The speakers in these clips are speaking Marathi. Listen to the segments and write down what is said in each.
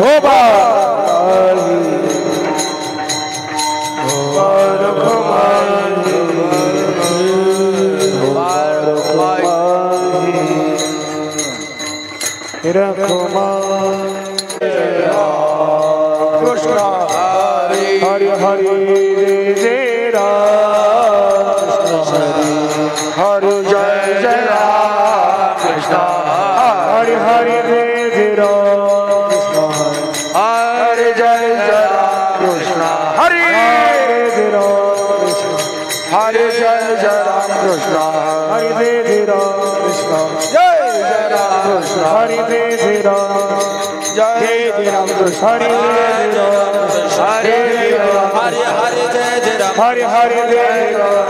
हो बा कृष्ण हरि हरि जय राम हरि जय जय राम कृष्ण हरि हरि जय राम हरि जय जय राम कृष्ण हरि जय राम हरि जय जय राम कृष्ण हरि जय राम कृष्ण जय जय राम कृष्ण हरि जय राम जय राम कृष्ण हरि जय राम हरे हरे हरे जय जय राम हरे हरे जय राम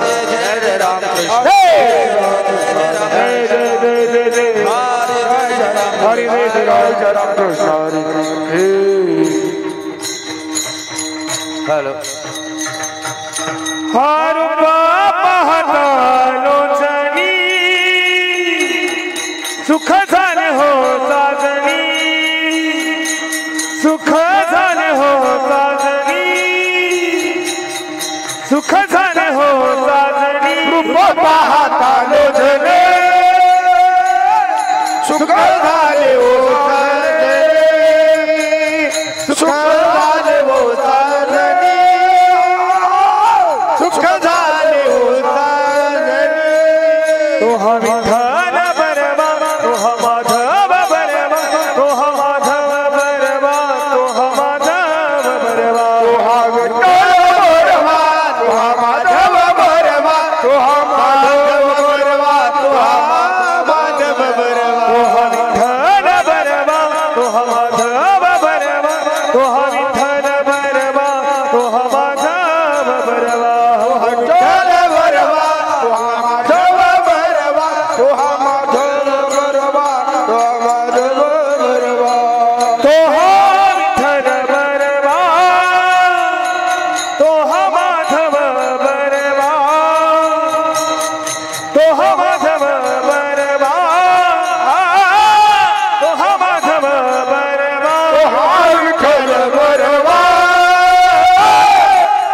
जय जय राम कृष्ण जय जय जय जय जय हरे जय जय राम कृष्ण हरे हेलो हर बाबा लोचनी सुख झाले हो साजनी सुख झाले हो साजनी सुख झाले हो साजनी रूप पाहता लोचने सुख झाले हो साजनी सुख झाले हो साजनी सुख झाले हो साजनी तो हा विठ्ठल बरवा तो हा माधव बरवा तो हा माधव बरवा तो हा माधव बरवा तो हा विठ्ठल बरवा तो हा माधव बरवा तो हा माधव बरवा तो हा माधव बरवा तो हा विठ्ठल बरवा तो हा माधव बरवा तो हा विठ्ठल बरवा तो हा माधव बरवा तो हा विठ्ठल बरवा तो हा माधव बरवा तो हा माधव बरवा तो हा माधव बरवा तो हा विठ्ठल बरवा तो हा माधव बरवा तो हा माधव बरवा तो हा माधव बरवा तो हा विठ्ठल बरवा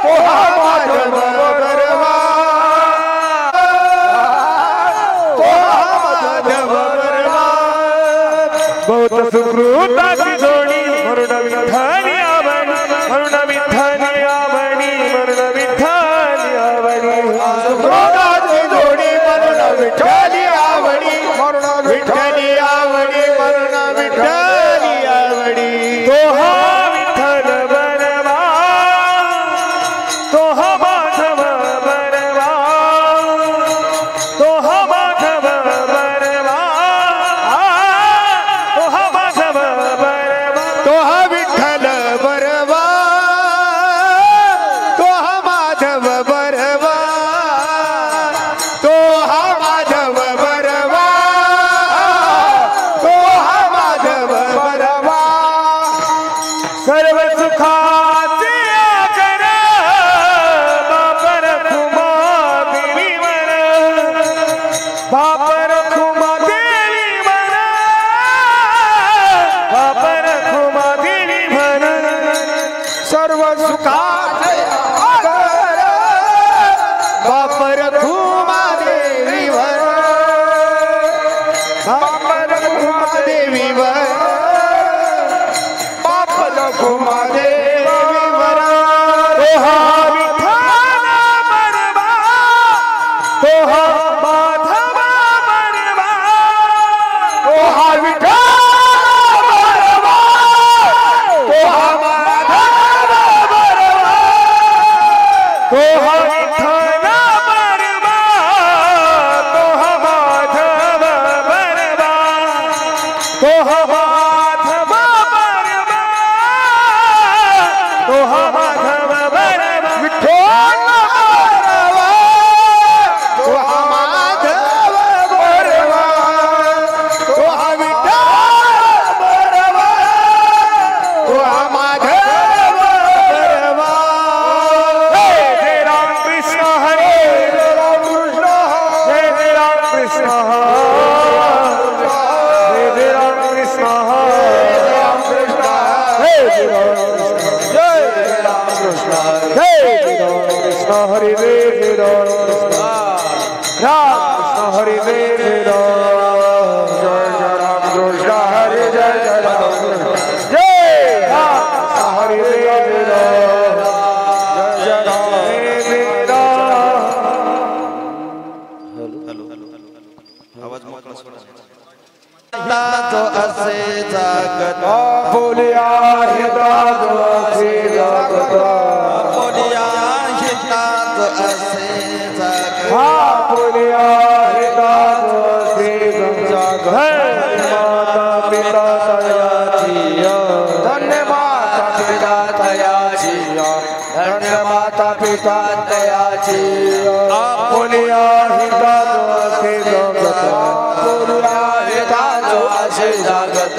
तो हा माधव बरवा तो हा माधव बरवा बहुत सुकृताची जोडी म्हणून विठ्ठली आवडी म्हणून विठ्ठली आवडी म्हणून विठ्ठली आवडी सुकृताची जोडी म्हणून विठ्ठली आवडी म्हणून विठ्ठली आवडी म्हणून विठ्ठली आवडी तो हा विठ्ठल बरवा तो हा माधव बरवा तो हा माधव बरवा तो हा माधव बरवा तो हा विठ्ठल बरवा तो हा माधव बरवा तो हा माधव बरवा तो हा माधव बरवा सर्व सुखाचे आकर बापर खुमा देवीवर बापर खुमा देवीवर बापर खुमा देवीवर सर्व सुखाचे आकर बापर खुमा देवीवर बापर खुमा देवीवर बापर खुमा देवीवर कृष्ण हरे जय राम हरे जय राम जय जय राम कृष्ण हरे जय जय राम जय राम हरे जय राम जय जय राम जय राम। हेलो आवाज मोकळा सोडा तो असे जागत बोलिया हिता तो असे जागत बोलिया हिता तो असे जागत बोलिया हिता तो असे जागत माता पिता तयाची धन्य माता पिता तयाची धन्य माता पिता तयाची बोलिया हिता तो असे जागत बोलिया हिता तो असे जागत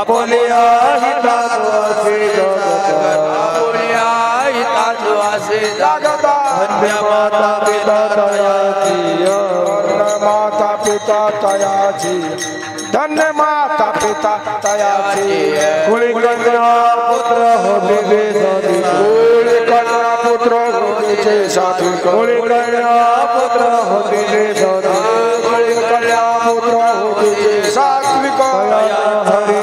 बोलिया हिता तो असे जागत बोलिया हिता तो असे जागत धन्य माता पिता तयाची धन्य माता पिता तयाची धन्य माता पिता तयाची कुळी कन्या पुत्र होते जे साधी कुळी कन्या पुत्र होते जे साधी कुळी कन्या पुत्र होते जे साधी कुळी कन्या पुत्र होते जे सात्विक हरी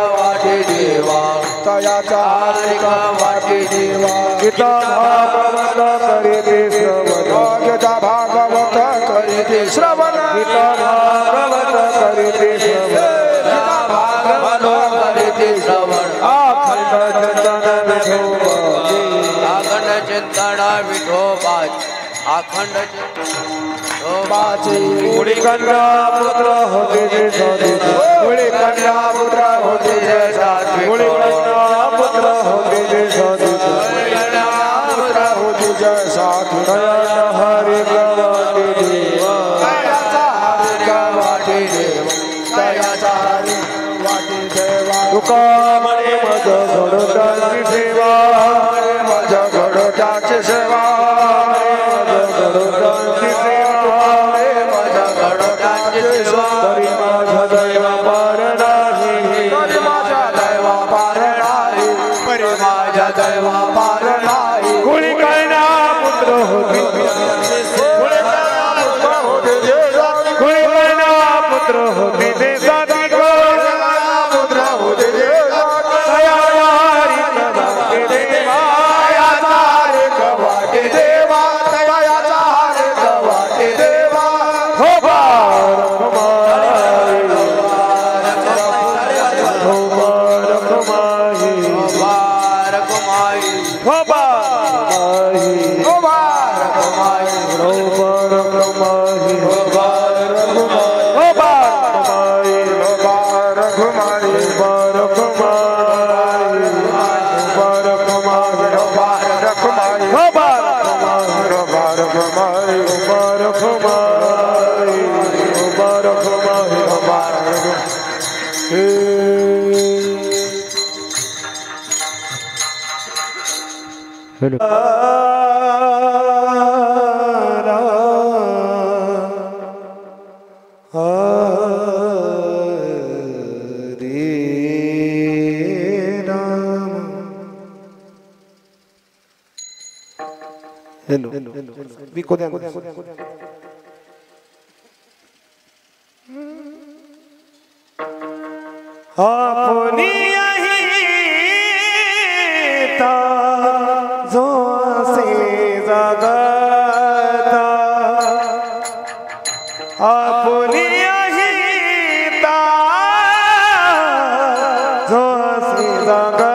वाटे देवा तयाचा हरिक वाटे देवा गीता भागवत करीते श्रवण गीता भागवत करीते श्रवण गीता भागवत करीते श्रवण गीता भागवत करीते श्रवण अखंड चिंतन विठोबाची अखंड चिंतन विठोबाची अखंड चिंतन कुळी कन्या पुत्र होते जे साधी कुळी कन्या पुत्र होते जे साधी कुळी कन्या पुत्र होते जे साधी कन्या पुत्र होते जे साधी तयाचा हरी वाटे देवा तयाचा हरी वाटे देवा तयाचा हरी वाटे देवा तुका म्हणे मज घडोताची सेवा माझ्या घडोताची सेवा घडोताची सेवा माझ्या घडोताची सेवा तरी माझ्या दैवा पार नाही तरी माझ्या दैवा पार नाही तरी माझ्या दैवा पार नाही कुळी कन्या पुत्र होते कुळी कन्या पुत्र होते जे साधी कुळी कन्या पुत्र होते जे साधी पुत्र होते जे तयारी वाटे देवा याचारे वाटे देवा तयाचा हरे वाटे देवा हो बार कुमारी हो बार कुमारी हो बार हो बार कुमारी हो बार कुमारी हो बार कुमारी हो बार कुमारी हो बार कुमारी बार कुमारी बार कुमारी हो बार कुमारी हो बार कुमारी हो बार कुमारी हो बार कुमारी हो बार हेलो बिको दे अपनी ता जो से जगता अपनी ता जो से जगता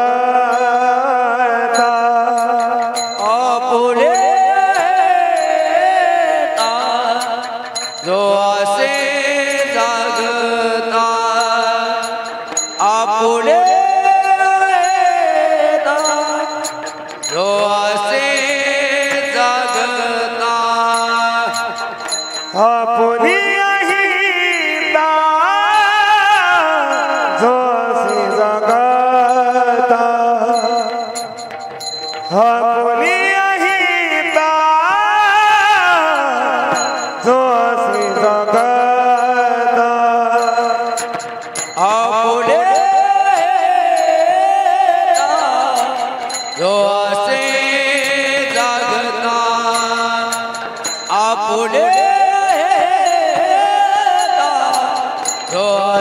अपने जो से जागता अपने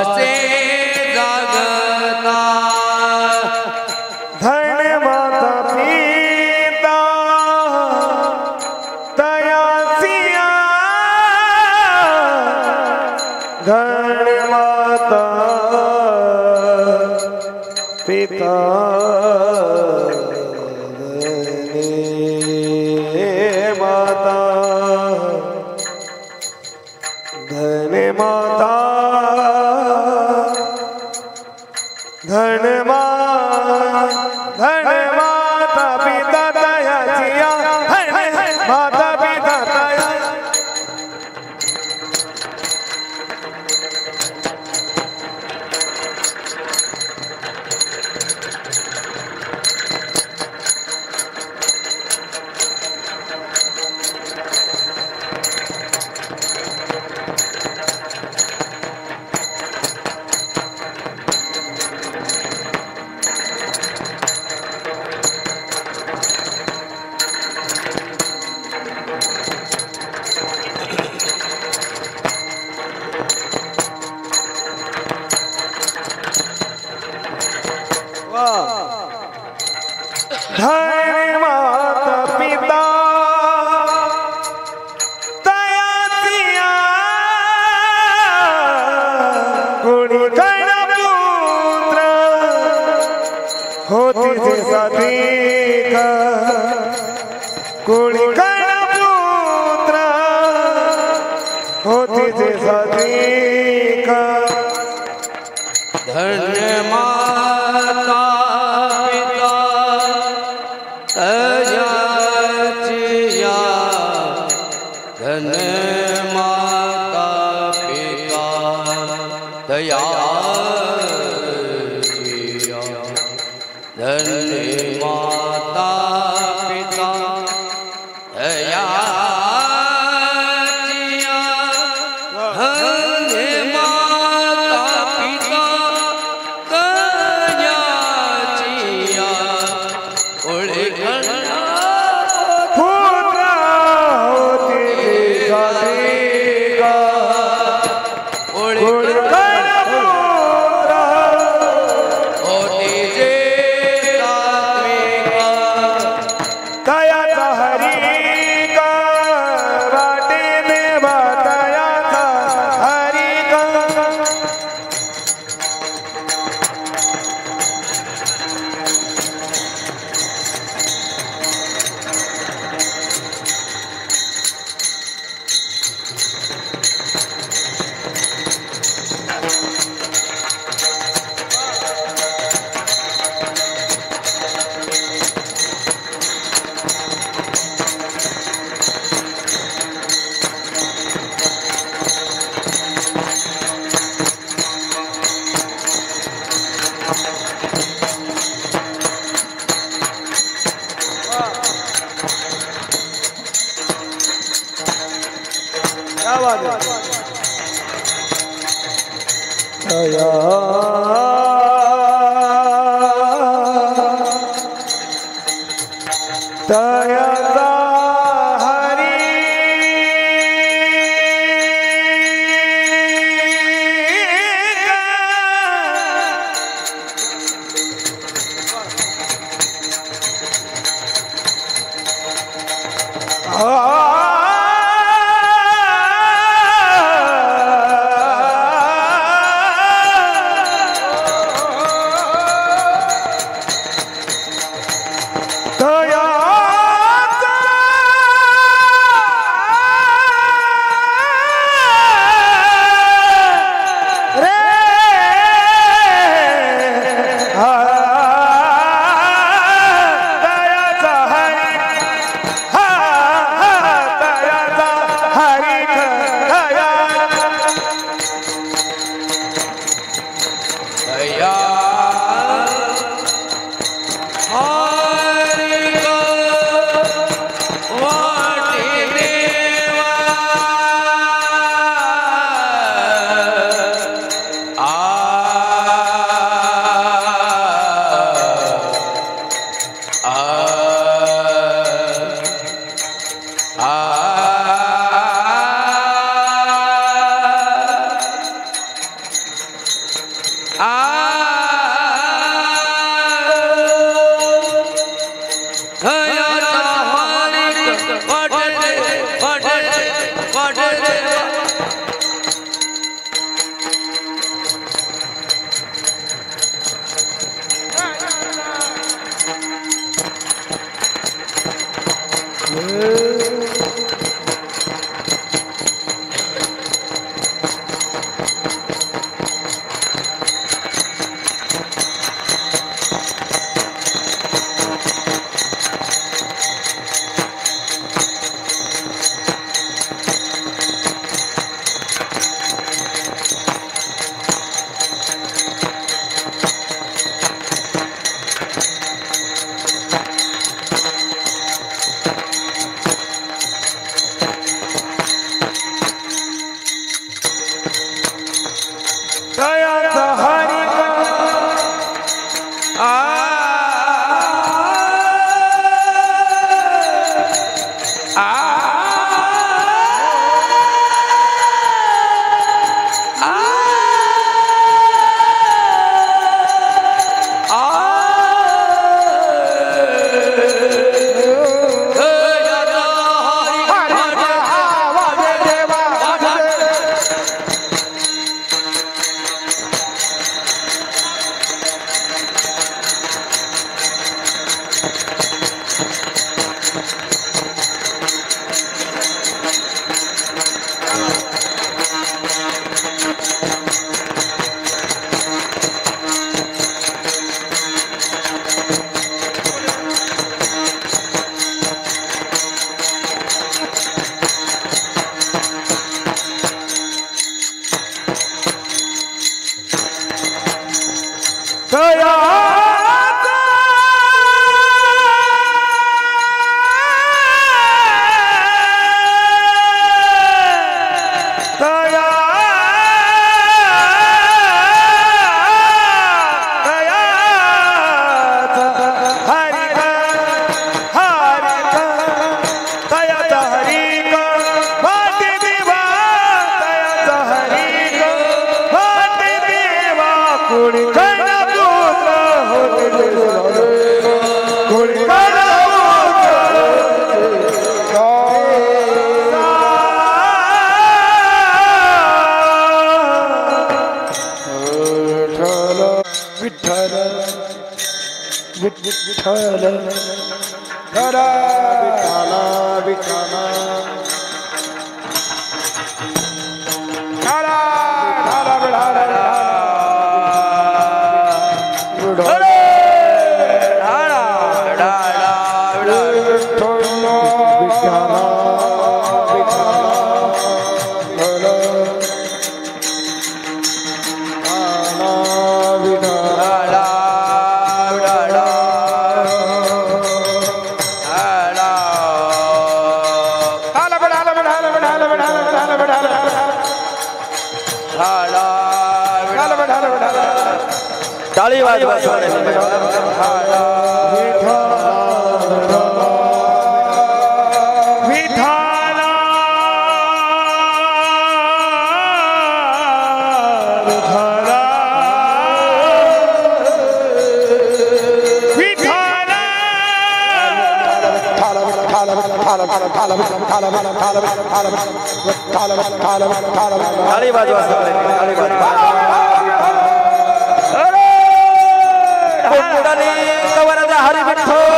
असे जागता धन माता पिता तयासिया धन माता पिता माता धन माता धन माता पिता तयासिया माता पिता तया धन माता पिता तयासिया गुणी गणपुत्र होती जे साधिक गुणी गणपुत्र होती जे साधिक धन्य माता पिता तयाचिया धन्य माता पिता तयाचिया धन्य माता पिता तयाचिया धन्य माता पिता तयाचिया ओळे गणा पुत्र होती साधिका ओळे गणपुत्र होती जे सात्विका तयाचा हरिका वाटेने तयाचा हरिका क्या बात है तया तयाचा ताली वाजवा ताली वाजवा ताली वाजवा हरि विठ्ठल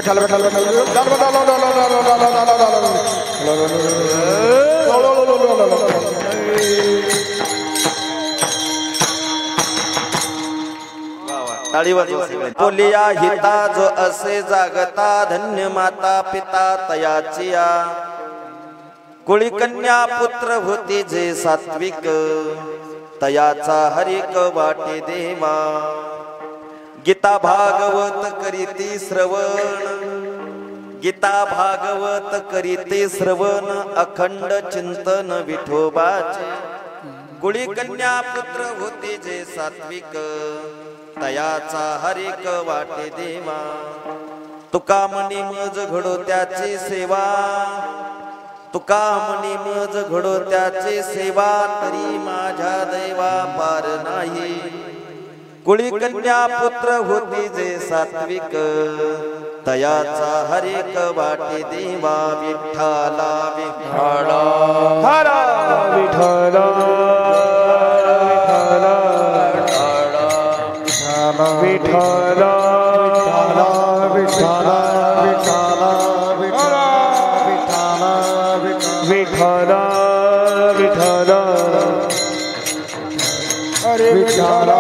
बैठा बैठा टाळी वाजवा सगळे. बोलिया हिता जो असे जागता धन्य माता पिता तयाचिया कुळी कन्या पुत्र होते जे सात्विक तयाचा हरिक वाटे देवा गीता भागवत करीती श्रवण गीता भागवत करीते श्रवण अखंड चिंतन विठोबाचे कुळी कन्या पुत्र होते जे सात्विक तयाचा हरिक वाटे देवा तुका मनी मज घडो त्याची सेवा तुका मनी मज घडो त्याची सेवा तरी माझ्या दैवा पार नाही कुळी कन्या पुत्र होती जे सात्विक तयाचा हरिक वाटे देवा विठ्ठला विठ्ठला हरा विठ्ठला विठ्ठला विठ्ठला विठ्ठला विठ्ठला विठ्ठला अरे विठ्ठला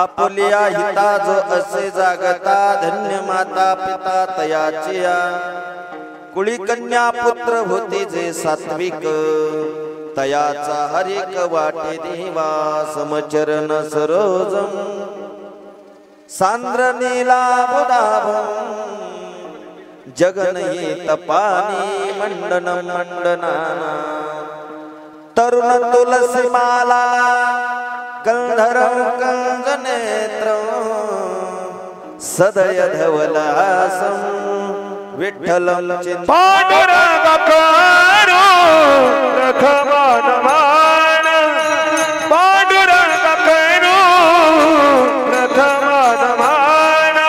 आपुलिया हिता जो असे जागता धन्य माता पिता तयाचिया कुळी कन्या पुत्र होते जे सात्विक तयाचा हरिक वाटे देवा समचरण सरोजम सांद्र नीलाभुदाभम जगनहित पानी मंडनम मंडनाना तरुण तुलसी माला गंधर्व कंजनेत्र सदय धवलासम विठ्ठलम चिंत पांडुरंग करो प्रथमानमान पांडुरंग करो प्रथमानमान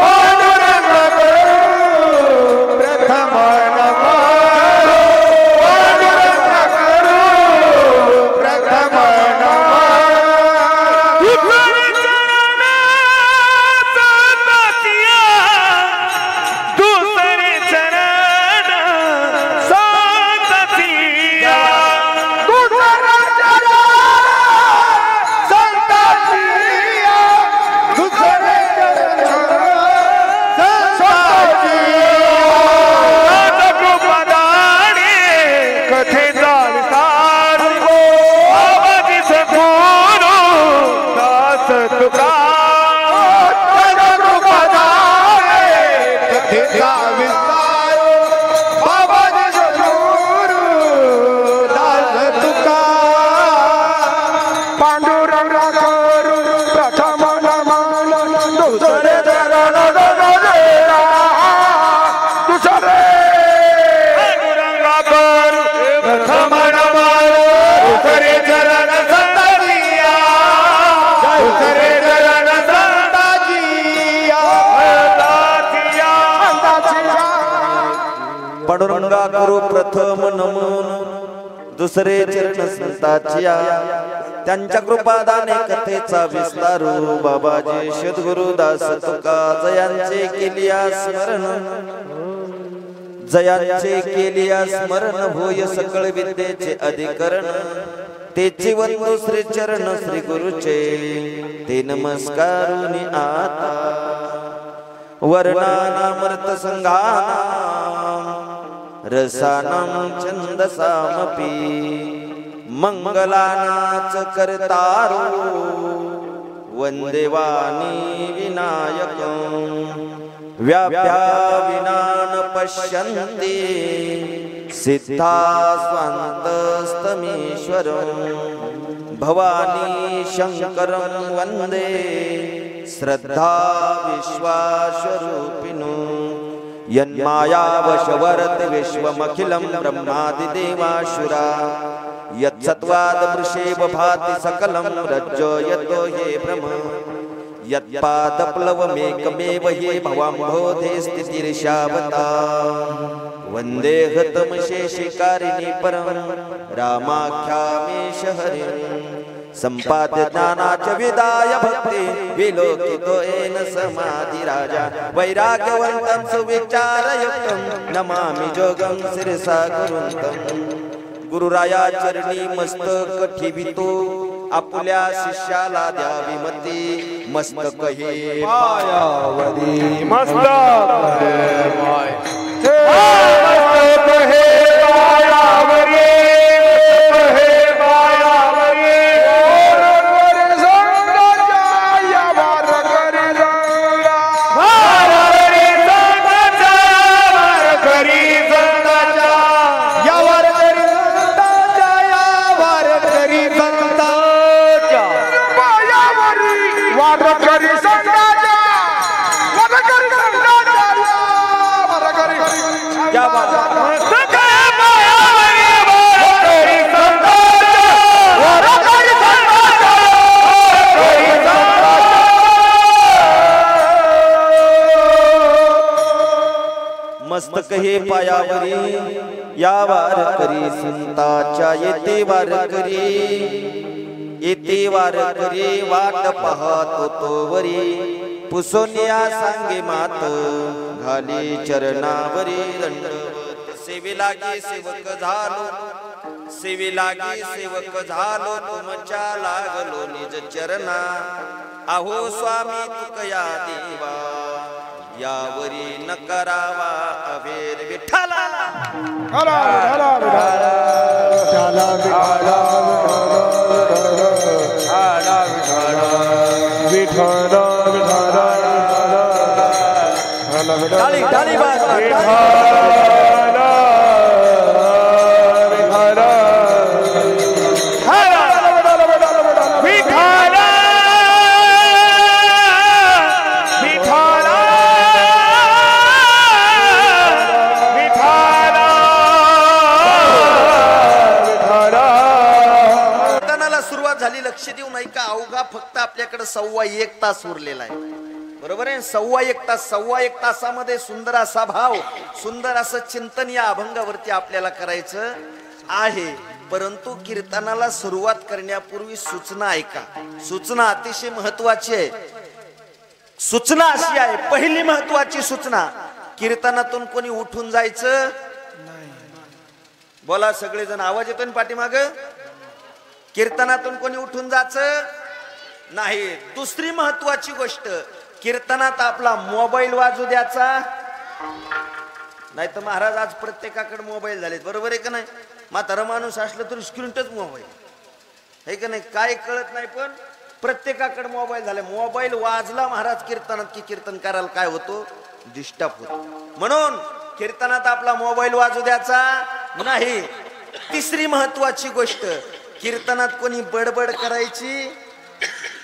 पांडुरंग करो प्रथमानमान दूसरे चरण प्रथम नमून दुसरे चरण संतांच्या त्यांच्या कृपादाने कथेचा विस्तारू बाबाजी सद्गुरुदास तुका जयांचे केलिया स्मरण जयांचे केलिया स्मरण होय सकळ विद्येचे अधिकरण तेची वंदू श्री चरण श्री गुरुचे ते नमस्कारुनी आता वर्णानामृत संघानाम रसानाम छंदसामपि मंगलानाच करतारो वंदे वाणी विनायकं व्याप्या विनान पश्यन्ति सिद्धा स्वान्तस्तमीश्वरं भवानी शंकरं वंदे श्रद्धा विश्वास्वरूपिणो यन्मायावशवर्त विश्वमखिलं ब्रह्मादिदेवासुरा यत्सत्त्वादमृषेव भाति सकलं रज्जयतो ये भ्रम यत्पादप्लवमेकमेव ये भवाम्भोधे स्थितिर्षावता वन्दे हतमशेषिकारिणि परं रामाख्यामीश हरिं संपाद्य ज्ञानाच विदाय भक्ति विलोकितो येन समाधिराजा वैराग्यवन्तं सुविचारयुक्तं नमामि जोगं शिरसा गुरुन्तं गुरुराया चरणी मस्तक ठेवितो आपल्या शिष्याला द्यावी मती मस्तक हे पायावरी मस्तक हे पायावरी मस्तक हे पायावरी या वार करी संताच्या येते वार करी वाट पाहत तो वरी पुसोनिया सांगे मात घाली चरणावरी दंडवत सेवे लागी सेवक झालो तुमच्या लागलो निज चरणा अहो स्वामी तुकया देवा यावरी न करावा अवेर विठ्ठला लक्ष देऊ नाही का अवघा फक्त आपल्याकडे 1.25 तास उरलेला आहे बरोबर आहे 1.25 तासामध्ये सुंदर असा भाव सुंदर असं चिंतन या अभंगावरती आपल्याला करायचं आहे परंतु कीर्तनाला सुरुवात करण्यापूर्वी सूचना ऐका सूचना अतिशय महत्त्वाची आहे सूचना अशी आहे पहिली महत्त्वाची सूचना कीर्तनातून कोणी उठून जायचं नाही बोला सगळेजण आवाज येतो ना पाठीमागं कीर्तनातून कोणी उठून जायचं नाही दुसरी महत्त्वाची गोष्ट कीर्तनात आपला मोबाईल वाजू द्यायचा नाही तर महाराज आज प्रत्येकाकडे मोबाईल झालेत बरोबर आहे का नाही म्हातारा माणूस असलं तर स्क्रीन टच मोबाईल आहे का नाही काय कळत नाही पण प्रत्येकाकडे मोबाईल झाले मोबाईल वाजला महाराज कीर्तनात की कीर्तन करायला काय होतो डिस्टर्ब होतो म्हणून कीर्तनात आपला मोबाईल वाजू द्यायचा नाही तिसरी महत्त्वाची गोष्ट कीर्तनात कोणी बडबड करायची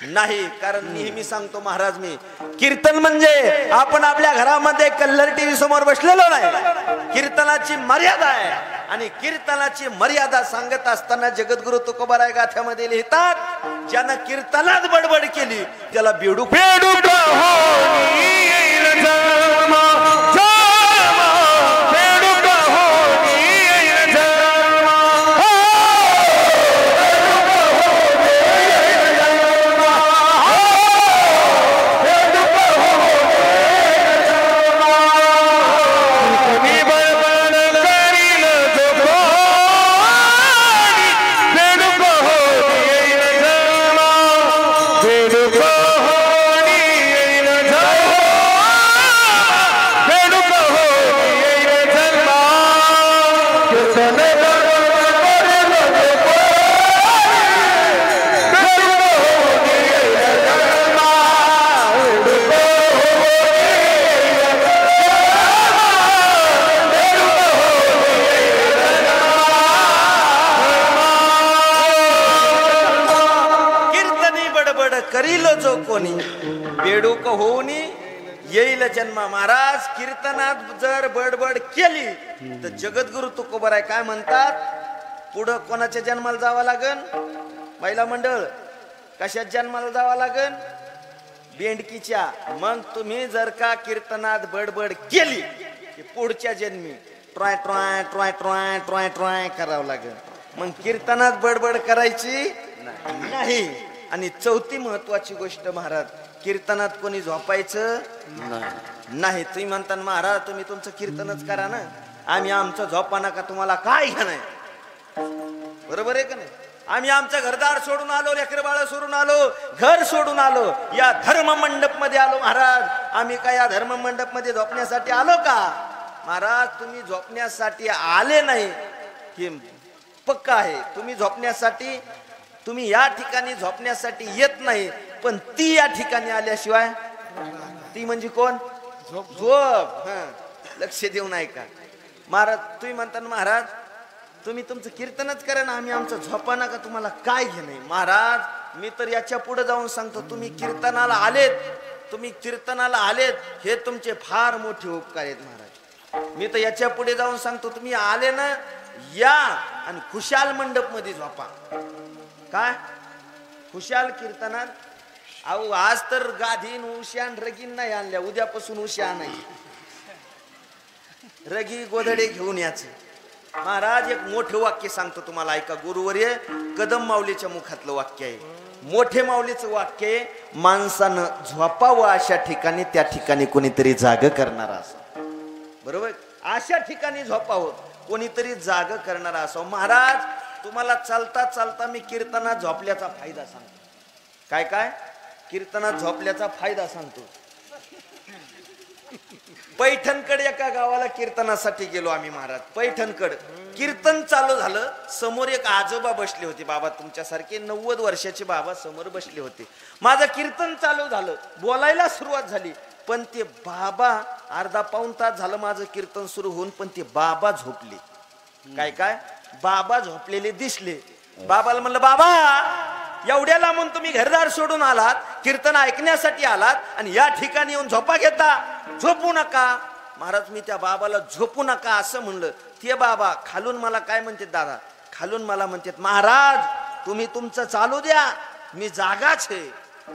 नाही कारण नेहमी सांगतो महाराज मी कीर्तन म्हणजे आपण आपल्या घरामध्ये कल्लर टीव्ही समोर बसलेलो नाही कीर्तनाची मर्यादा आहे आणि कीर्तनाची मर्यादा सांगत असताना जगद्गुरु तुकोबाराय गाथ्यामध्ये लिहितात ज्यानं कीर्तनात बडबड केली त्याला बेडूक जो कोणी बेडूक होऊनी येईल जन्म. महाराज कीर्तनात जर बडबड केली तर जगद्गुरु तुकोबराय काय म्हणतात, पुढं कोणाच्या जन्माला जावं लागन, महिला मंडळ कशात जन्माला जावं लागन, बेंडकीच्या. मग तुम्ही जर का कीर्तनात बडबड केली की पुढच्या जन्मी Troy Troy Troy Troy Troy Troy करावं लागेल. मग कीर्तनात बडबड करायची नाही. आणि चौथी महत्वाची गोष्ट महाराज, कीर्तनात कोणी झोपायचं नाही. तुम्ही म्हणता महाराज तुम्ही तुमचं कीर्तनच करा ना, आम्ही आमचं झोपा नका, तुम्हाला काय घ्या नाही. बरोबर आहे का नाही? आम्ही आमचं घरदार सोडून आलो, लेकर बाळ सोडून आलो, घर सोडून आलो, या धर्म मंडप मध्ये आलो. महाराज आम्ही काय या धर्म मंडप मध्ये झोपण्यासाठी आलो का? महाराज तुम्ही झोपण्यासाठी आले नाही की पक्का आहे. तुम्ही झोपण्यासाठी, तुम्ही या ठिकाणी झोपण्यासाठी येत नाही, पण ती या ठिकाणी आल्याशिवाय, ती म्हणजे कोण? झोप. लक्ष देऊन ऐका महाराज. तुम्ही म्हणता महाराज तुम्ही तुमचं कीर्तनच करा ना, आम्ही आमचं झोपा नका, तुम्हाला काय घे नाही. महाराज मी तर याच्या पुढे जाऊन सांगतो, तुम्ही कीर्तनाला आलेत, तुम्ही कीर्तनाला आलेत हे तुमचे फार मोठे उपकार आहेत महाराज. मी तर याच्या पुढे जाऊन सांगतो, तुम्ही आले ना या आणि खुशाल मंडप मध्ये झोपा. काय खुशाल कीर्तनात? अहो आज तर गाधीन उशान रगीन नाही आणल्या, उद्यापासून उशा नाही, रगी गोधडे घेऊन याचे. महाराज एक मोठे वाक्य सांगतो तुम्हाला, ऐका. गुरुवर्य कदम माऊलीच्या मुखातलं वाक्य आहे, मोठे माऊलीचं वाक्य आहे, माणसानं झोपावं अशा ठिकाणी, त्या ठिकाणी कोणीतरी जाग करणारा असो. बरोबर, अशा ठिकाणी झोपावं, कोणीतरी जाग करणारा असो. महाराज तुम्हाला चालता चालता मी कीर्तनात झोपल्याचा फायदा सांगतो. काय काय कीर्तनात झोपल्याचा फायदा सांगतो. पैठणकडे एका गावाला कीर्तनासाठी गेलो आम्ही महाराज. पैठणकड कीर्तन चालू झालं, समोर एक आजोबा बसले होते, बाबा तुमच्यासारखे 90 वर्षाचे बाबा समोर बसले होते. माझं कीर्तन चालू झालं, बोलायला सुरुवात झाली, पण ते बाबा अर्धा पाऊण तास झालं माझं कीर्तन सुरू होऊन, पण ते बाबा झोपले. काय काय बाबा झोपलेले दिसले. बाबाला म्हणलं बाबा एवढ्या लांबून तुम्ही घरदार सोडून आलात, कीर्तन ऐकण्यासाठी आलात आणि या ठिकाणी येऊन झोपा घेता, झोपू नका. महाराज मी त्या बाबाला झोपू नका असं म्हणलं. ते बाबा खालून मला काय म्हणतात, दादा खालून मला म्हणतात, महाराज तुम्ही तुमचं चालू द्या, मी जागाच आहे,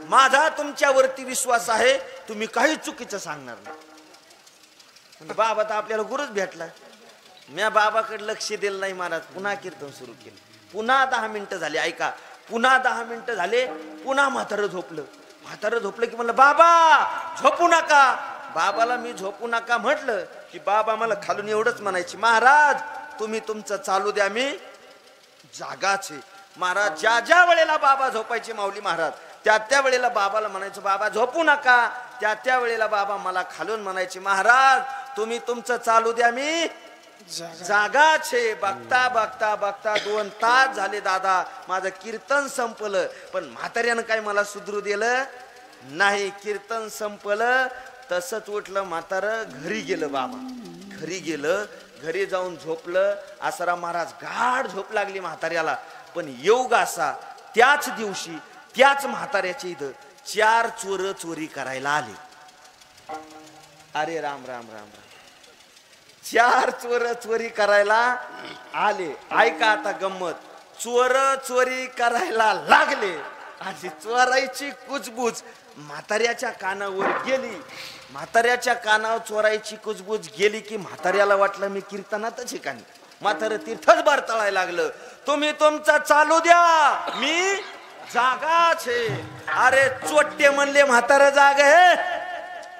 माझा तुमच्यावरती विश्वास आहे, तुम्ही काही चुकीचं सांगणार नाही. बाबा तर आपल्याला गुरुच भेटला. मी बाबाकडे लक्ष दिलं नाही महाराज. पुन्हा कीर्तन सुरू केलं. पुन्हा 10 मिनिटं झाले. ऐका, पुन्हा 10 मिनिटं झाले. पुन्हा म्हातारं झोपलं. म्हातारं झोपलं की म्हणलं बाबा झोपू नका. बाबाला मी झोपू नका म्हटलं की बाबा मला खालून एवढंच म्हणायची, महाराज तुम्ही तुमचं चालू द्या, मी जागाच आहे. महाराज ज्या ज्या वेळेला बाबा झोपायचे माऊली महाराज, त्या त्या वेळेला बाबाला म्हणायचं बाबा झोपू नका. त्या त्या वेळेला बाबा मला खालून म्हणायचे, महाराज तुम्ही तुमचं चालू द्या, मी जागाच आहे. बघता बघता बघता 2 तास झाले दादा, माझं कीर्तन संपलं, पण म्हाताऱ्यानं काय मला सुधरू दिलं नाही. कीर्तन संपलं, तसंच उठलं म्हातारं, घरी गेलं. बाबा घरी गेलं, घरी जाऊन झोपलं. आसाराम महाराज गाढ झोप लागली म्हाताऱ्याला. पण योग असा, त्याच दिवशी त्याच म्हाताऱ्याच्या इथं 4 चोर चोरी करायला आले. अरे राम राम राम राम, 4 चोर चोरी करायला आले. ऐका आता गंमत, चोर चोरी करायला लागले आणि चोरायची कुजबूज म्हाताऱ्याच्या कानावर गेली. म्हाताऱ्याच्या कानावर चोरायची कुजबूज गेली की म्हाताऱ्याला वाटलं मी कीर्तनातच ठिकाणी. म्हातारं तीर्थच बरतळायला लागलं, तुम्ही तुमचा चालू द्या, मी जागाच आहे. अरे चोट्टे म्हणले म्हातारं जाग आहे.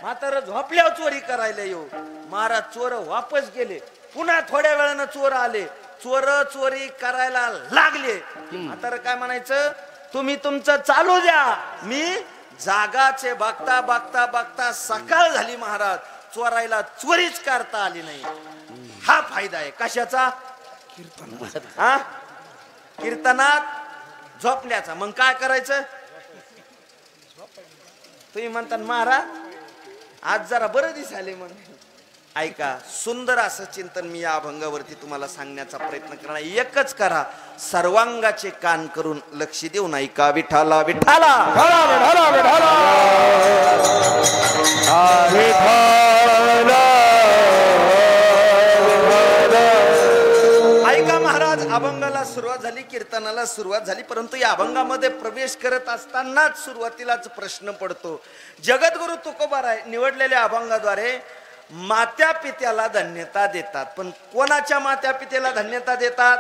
म्हातारं झोपल्यावर चोरी करायला येऊ. महाराज चोर वापस गेले. पुन्हा थोड्या वेळानं चोर आले. चोर चोरी करायला लागले. म्हातारं काय म्हणायचं, तुम्ही तुमचं चालू द्या, मी जागाचे. बघता बघता बघता सकाळ झाली महाराज, चोरायला चोरीच करता आली नाही. हा फायदा आहे कशाचा? कीर्तनात. कीर्तनात झोपण्याचा. मग काय करायचं? तुम्ही म्हणता महाराज आज जरा बरं दिसाले, मग ऐका, सुंदर असं चिंतन मी या अभंगावरती तुम्हाला सांगण्याचा प्रयत्न करणार. एकच करा, सर्वांगाचे कान करून लक्ष देऊन ऐका. विठाला विठाला ऐका महाराज. अभंगाला सुरुवात झाली, कीर्तनाला सुरुवात झाली, परंतु या अभंगामध्ये प्रवेश करत असतानाच सुरुवातीलाच प्रश्न पडतो. जगद्गुरु तुकोबाराय निवडलेल्या अभंगाद्वारे मात्या पित्याला धन्यता देतात. पण कोणाच्या मात्या पित्याला धन्यता देतात?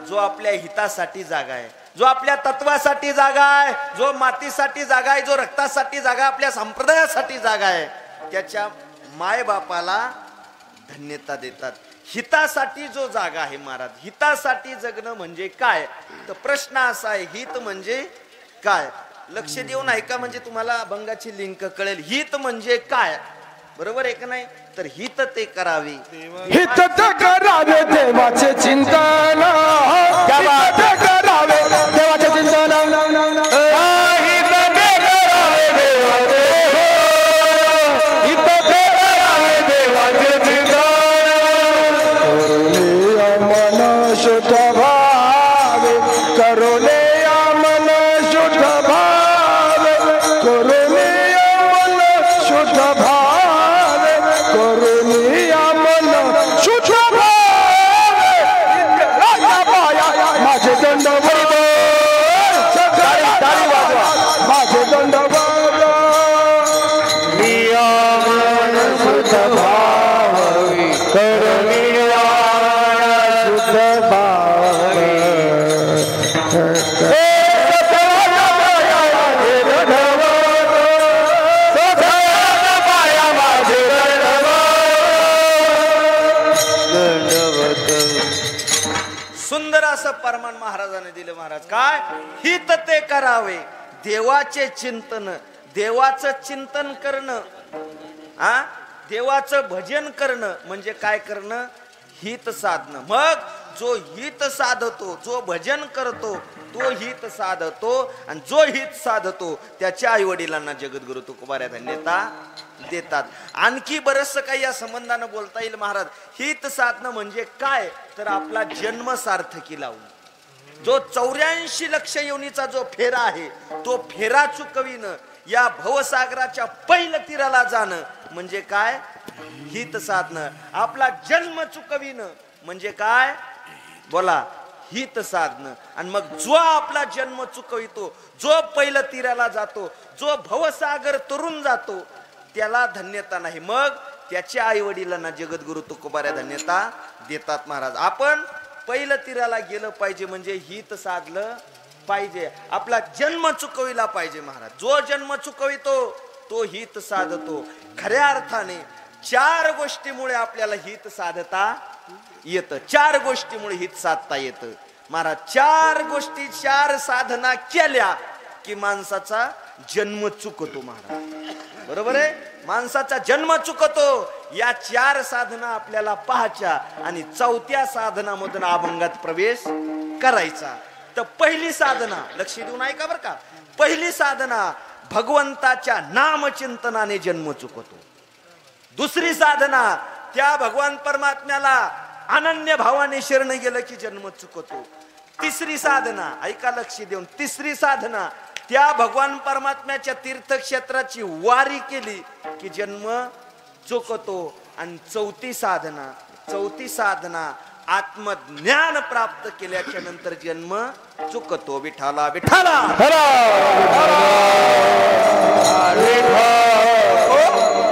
जो आपल्या हितासाठी जागा आहे, जो आपल्या तत्वासाठी जागा आहे, जो मातीसाठी जागा आहे, जो रक्तासाठी जागा, आपल्या संप्रदायासाठी जागा आहे, त्याच्या माय बापाला धन्यता देतात. हितासाठी जो जागा आहे महाराज, हितासाठी जगणं म्हणजे काय? तर प्रश्न असा आहे, हित म्हणजे काय? लक्ष देऊन ऐका म्हणजे तुम्हाला अभंगाची लिंक कळेल. हित म्हणजे काय? बरोबर आहे का नाही? तर हित ते करावे, हित ते करावे देवाचे चिंतन, हित ते करावे देवाचे चिंतन, हित ते करावे देवाचे, हित ते करावे देवाचे चिंतन. करुणे मन शुद्ध भावे, करुणे मन शुद्ध भावे, करुणे मन शुद्ध भावे, माझे दंड माझे दंड शुद्ध भाव करुणिया शुद्ध भाव सुंदर असं परमान महाराजाने दिलं. महाराज काय? हित ते करावे देवाचे चिंतन. देवाचं चिंतन करणं, देवाचं भजन करणं म्हणजे काय करणं? हित साधणं. मग जो हित साधतो, जो भजन करतो, तो हित साधतो, आणि जो हित साधतो त्याच्या आई वडिलांना जगद्गुरु तुकोबाराय धन्यता देतात. आणखी बरंचसं काही या संबंधानं बोलता येईल महाराज. हित साधणं म्हणजे काय? तर आपला जन्म सार्थकी लावून, जो 84 लक्ष योनीचा जो फेरा आहे, तो फेरा चुकविणं, या भवसागराच्या पहिल्या तीराला जाणं म्हणजे काय? हित साधणं. आपला जन्म चुकविणं म्हणजे काय? बोला, हित साधणं. आणि मग जो आपला जन्म चुकवितो, जो पहिल्या तीराला जातो, जो भवसागर तरुण जातो, त्याला धन्यता नाही. मग त्याच्या आई वडिलांना जगद्गुरु तुकोबाराय धन्यता देतात. महाराज आपण पहिलं तीराला गेलं पाहिजे म्हणजे हित साधलं पाहिजे, आपला जन्म चुकविला पाहिजे. महाराज जो जन्म चुकवितो तो हित साधतो. खऱ्या अर्थाने 4 गोष्टीमुळे आपल्याला हित साधता येतं. 4 गोष्टीमुळे हित साधता येतं. महाराज 4 गोष्टी, 4 साधना केल्या की माणसाचा जन्म चुकतो. महाराज बरोबर आहे, माणसाचा जन्म चुकतो. या 4 साधना आपल्याला पाहायच्या आणि 4थ्या साधनामधून अभंगात प्रवेश करायचा. तर पहिली साधना लक्ष देऊन ऐका बरं का. पहिली साधना भगवंताच्या नामचिंतनाने जन्म चुकतो. दुसरी साधना त्या भगवान परमात्म्याला अनन्य भावाने शरण गेलं की जन्म चुकतो. तिसरी साधना ऐका लक्ष देऊन, तिसरी साधना त्या भगवान परमात्म्याच्या तीर्थक्षेत्राची वारी केली की जन्म चुकतो. आणि चौथी साधना आत्मज्ञान प्राप्त केल्याच्या नंतर जन्म चुकतो. विठाला विठाला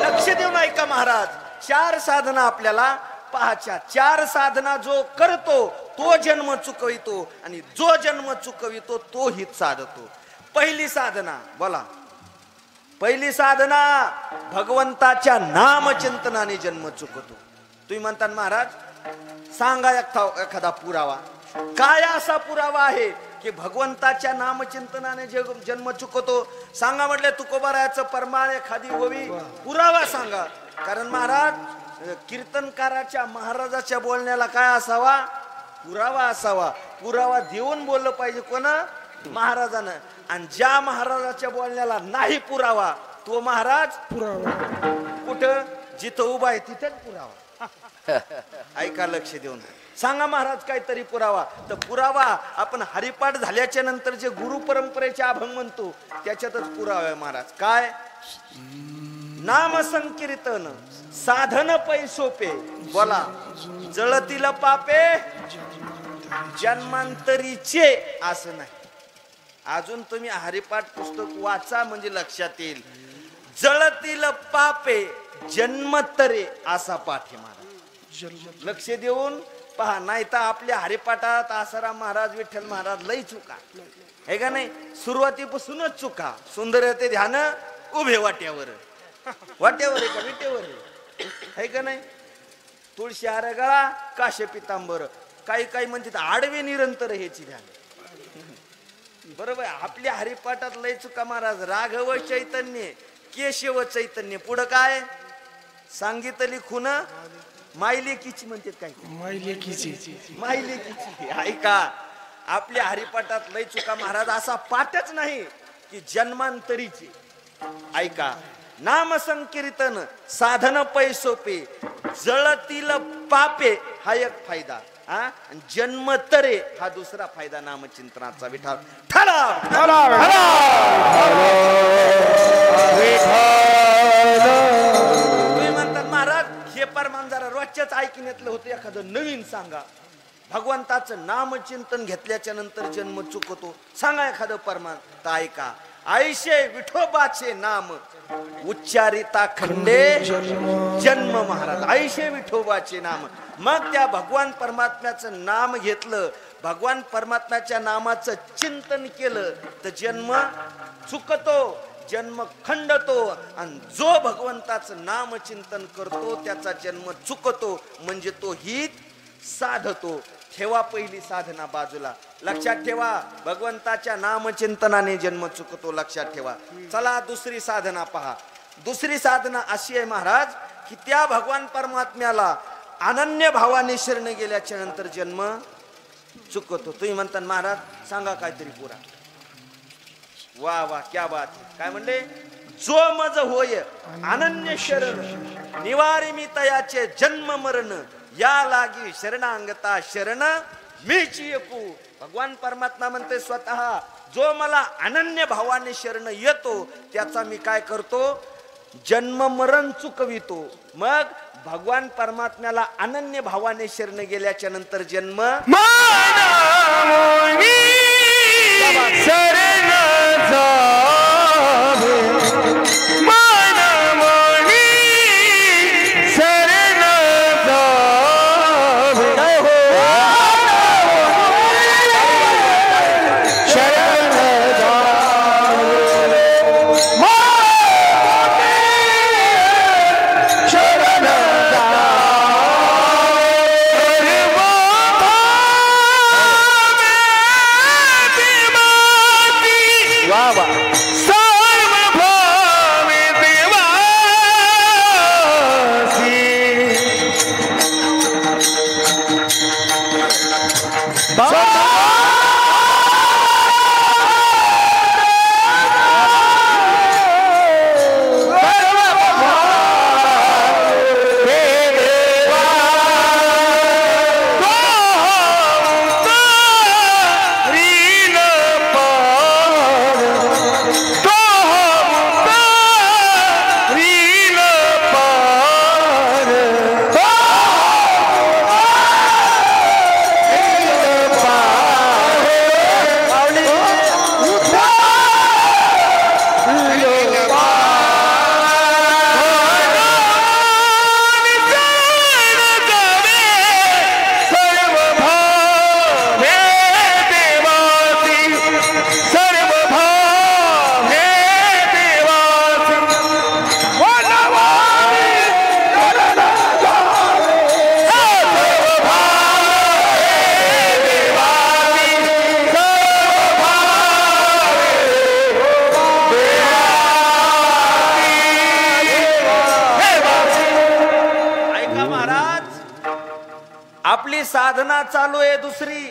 लक्ष देऊन ऐका महाराज. 4 साधना आपल्याला पाहाच्या. 4 साधना जो करतो तो जन्म चुकवितो आणि जो जन्म चुकवितो तो हित साधतो. पहिली साधना बोला, पहिली साधना भगवंताच्या नामचिंतनाने जन्म चुकतो. तुम्ही म्हणता महाराज सांगा एखादा पुरावा. काय असा पुरावा आहे की भगवंताच्या नामचिंतनाने जन्म चुकतो? सांगा म्हटले तुकोबारायाचं परमाळ एखादी ओवी पुरावा सांगा. कारण महाराज कीर्तनकाराच्या महाराजाच्या बोलण्याला काय असावा? पुरावा असावा. पुरावा देऊन बोललं पाहिजे कोण? महाराजानं. आणि ज्या महाराजाच्या बोलण्याला नाही पुरावा तो महाराज पुरावा कुठं? जिथं उभा आहे तिथेच पुरावा. ऐका लक्ष देऊन, सांगा महाराज काहीतरी पुरावा. तर पुरावा आपण हरिपाठ झाल्याच्या नंतर जे गुरु परंपरेचे अभंग म्हणतो त्याच्यातच पुरावा आहे महाराज. काय? नाम संकीर्तन साधन पै सोपे, बोला. जळतील पापे जन्मांतरीचे, असं नाही. अजून तुम्ही हरिपाठ पुस्तक वाचा म्हणजे लक्षात येईल. जळतील पापे जन्मतरे असा पाठ आहे महाराज. लक्ष देऊन पहा, नाही तर आपल्या हरिपाठात आसाराम महाराज विठ्ठल महाराज लई चुका आहे का नाही. सुरुवातीपासूनच चुका. सुंदर ते ध्यान उभे वाट्यावर, वाट्यावर आहे का विटेवर आहे का नाही. तुळशी आरगळा काशे पितांबर, काही काही म्हणतात आडवे निरंतर ह्याची ध्यान. बरोबर. आपल्या हरिपाठात लय चुका महाराज. राघव चैतन्य केशव चैतन्य, पुढं काय सांगितली खुन मायलेकीची म्हणतात. काय मायलेकीची. ऐका, आपल्या हरिपाठात लय चुका महाराज. असा पाठच नाही की जन्मांतरीची. ऐका, नाम संकीर्तन साधन पै सोपे, जळतील पापे हा एक फायदा, जन्मतरे हा दुसरा फायदा नामचिंतनाचा. विठाल ठराव तुम्ही म्हणतात महाराज हे परमान जरा रोजच्याच ऐकण्यातलं होतं, एखादं नवीन सांगा. भगवंताचं नामचिंतन घेतल्याच्या नंतर जन्म चुकतो, सांगा एखादं परमान. तर ऐका, आयशे विठोबाचे नाम उच्चारिता खंडे जन्म महाराज. आयशे विठोबाचे नाम. मग त्या भगवान परमात्म्याचं नाम घेतलं, भगवान परमात्म्याच्या नामाचं चिंतन केलं तर जन्म चुकतो, जन्म खंडतो. आणि जो भगवंताचं नाम चिंतन करतो त्याचा जन्म चुकतो, म्हणजे तो हित साधतो. ठेवा पहिली साधना बाजूला. लक्षात ठेवा, भगवंताच्या नामचिंतनाने जन्म चुकतो, लक्षात ठेवा. चला दुसरी साधना पहा. दुसरी साधना अशी आहे महाराज की त्या भगवान परमात्म्याला अनन्य भावाने शरण गेल्याच्या नंतर जन्म चुकतो. तुम्ही म्हणता महाराज सांगा काहीतरी पुरा. वा वा, क्या बात. काय म्हणले? जो मज होय अनन्य शरण, निवारी मी तयाचे जन्म मरण, या लागी शरणांगता शरण मीची एकू. भगवान परमात्मा म्हणते स्वतः, जो मला अनन्य भावाने शरण येतो त्याचा मी काय करतो? जन्म मरण चुकवितो. मग भगवान परमात्म्याला अनन्य भावाने शरण गेल्याच्या नंतर जन्म साधना चालू आहे दुसरी.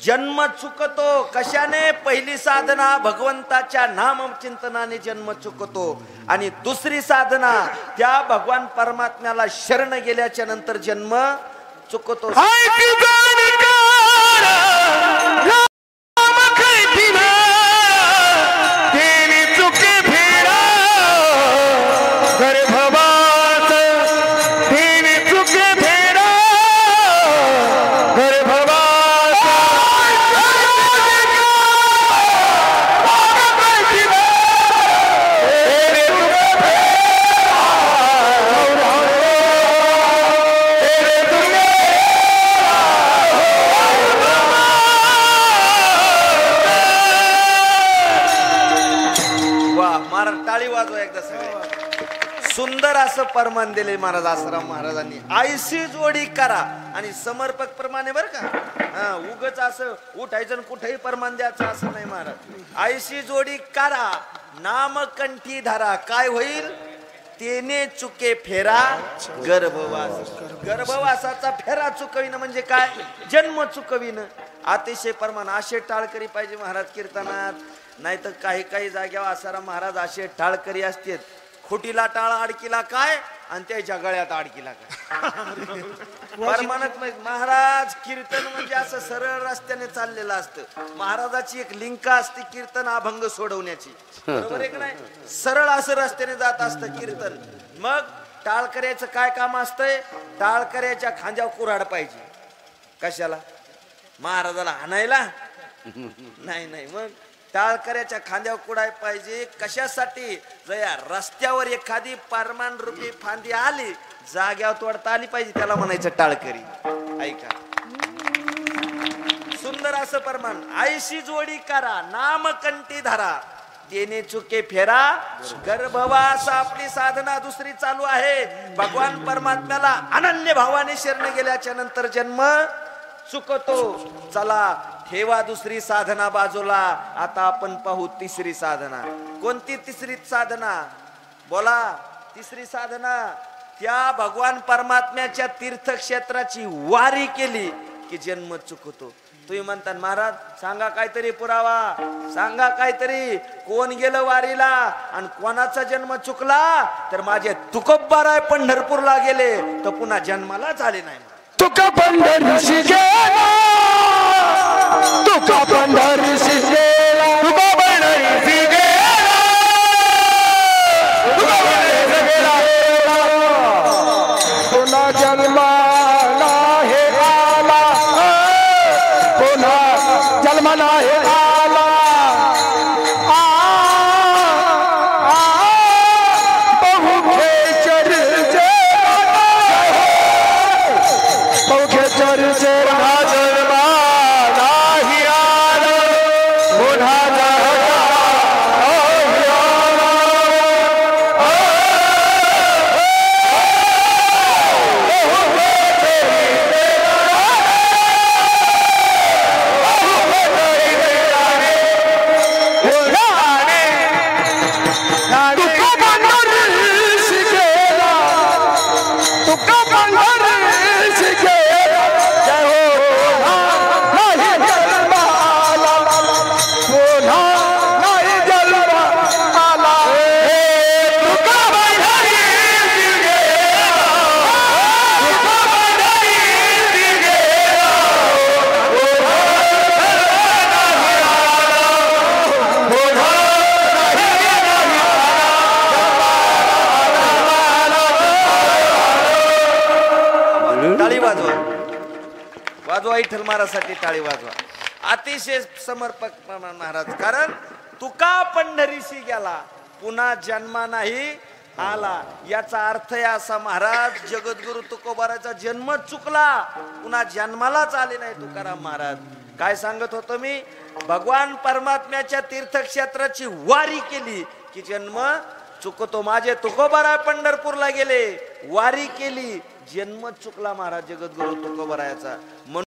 जन्म चुकतो कशाने? पहिली साधना भगवंताच्या नाम चिंतनाने जन्म चुकतो, आणि दुसरी साधना त्या भगवान परमात्म्याला शरण गेल्याच्या नंतर जन्म चुकतो. सुंदर असं परमान दिले महाराज आसाराम महाराजांनी. आईशी जोडी करा, आणि समर्पक प्रमाणे बर का, उगच असं उठायचं कुठेही परमान द्यायचं असं नाही महाराज. आईशी जोडी करा नाम कंठी धरा, काय होईल? तेने चुके फेरा गर्भवास. गर्भवासाचा फेरा चुकविणं म्हणजे काय? जन्म चुकविणं. अतिशय परमान असे टाळकरी पाहिजे महाराज कीर्तनात. नाही तर काही काही जाग्यावर आसाराम महाराज असे टाळकरी असतात, खुटीला टाळ अडकीला काय आणि त्याच्या गळ्यात अडकीला काय. परमानक महाराज कीर्तन म्हणजे असं सरळ रस्त्याने चाललेलं असतं. महाराजाची एक लिंक असते कीर्तन अभंग सोडवण्याची, बरोबर आहे की नाही? सरळ असं रस्त्याने जात असतं कीर्तन. मग टाळकऱ्याचं काय काम असतंय? टाळकऱ्याच्या खांद्यावर कुऱ्हाड पाहिजे. कशाला? महाराजाला हाणायला नाही. नाही, मग टाळकऱ्याच्या खांद्यावर कुडाय पाहिजे. कशासाठी? जया रस्त्यावर एखादी परमान रूपी फांदी आली, जाग्यावर तोडता आली पाहिजे, त्याला म्हणायचं टाळकरी. ऐका, सुंदर असं परमान. आईशी जोडी करा नाम कंठी धरा, तेने चुके फेरा गर्भवास. आपली साधना दुसरी चालू आहे. भगवान परमात्म्याला अनन्य भावाने शरण गेल्याच्या नंतर जन्म चुकतो. चला ठेवा दुसरी साधना बाजूला, आता आपण पाहू तिसरी साधना. कोणती तिसरी साधना? बोला. तिसरी साधना, त्या भगवान परमात्म्याच्या तीर्थक्षेत्राची वारी केली की जन्म चुकतो. तुम्ही म्हणता महाराज सांगा काहीतरी पुरावा, सांगा काहीतरी. कोण गेलं वारीला आणि कोणाचा जन्म चुकला? तर माझे तुकोबाराय पंढरपूरला गेले तर पुन्हा जन्मालाच आले नाही. तुका पंढरीशी गेला, तुका पंढरीशी गेला, तुका पंढरीशी गेला, तुका पंढरीशी गेला, पुन्हा जन्माला हे आला, पुन्हा जन्माला हे आला. विठ्ठल महाराजसाठी टाळी वाजवा. अतिशय समर्पक महाराज. कारण तुका पंढरीशी गेला पुन्हा जन्मा नाही आला, याचा अर्थ असा महाराज जगद्गुरु तुकोबाराचा जन्म चुकला, पुन्हा जन्मालाच आले नाही तुकाराम महाराज. काय सांगत होतो मी? भगवान परमात्म्याच्या तीर्थक्षेत्राची वारी केली की जन्म चुकतो. माझे तुकोबाराय पंढरपूरला गेले, वारी केली, जन्म चुकला महाराज जगद्गुरु तुकोबारायाचा.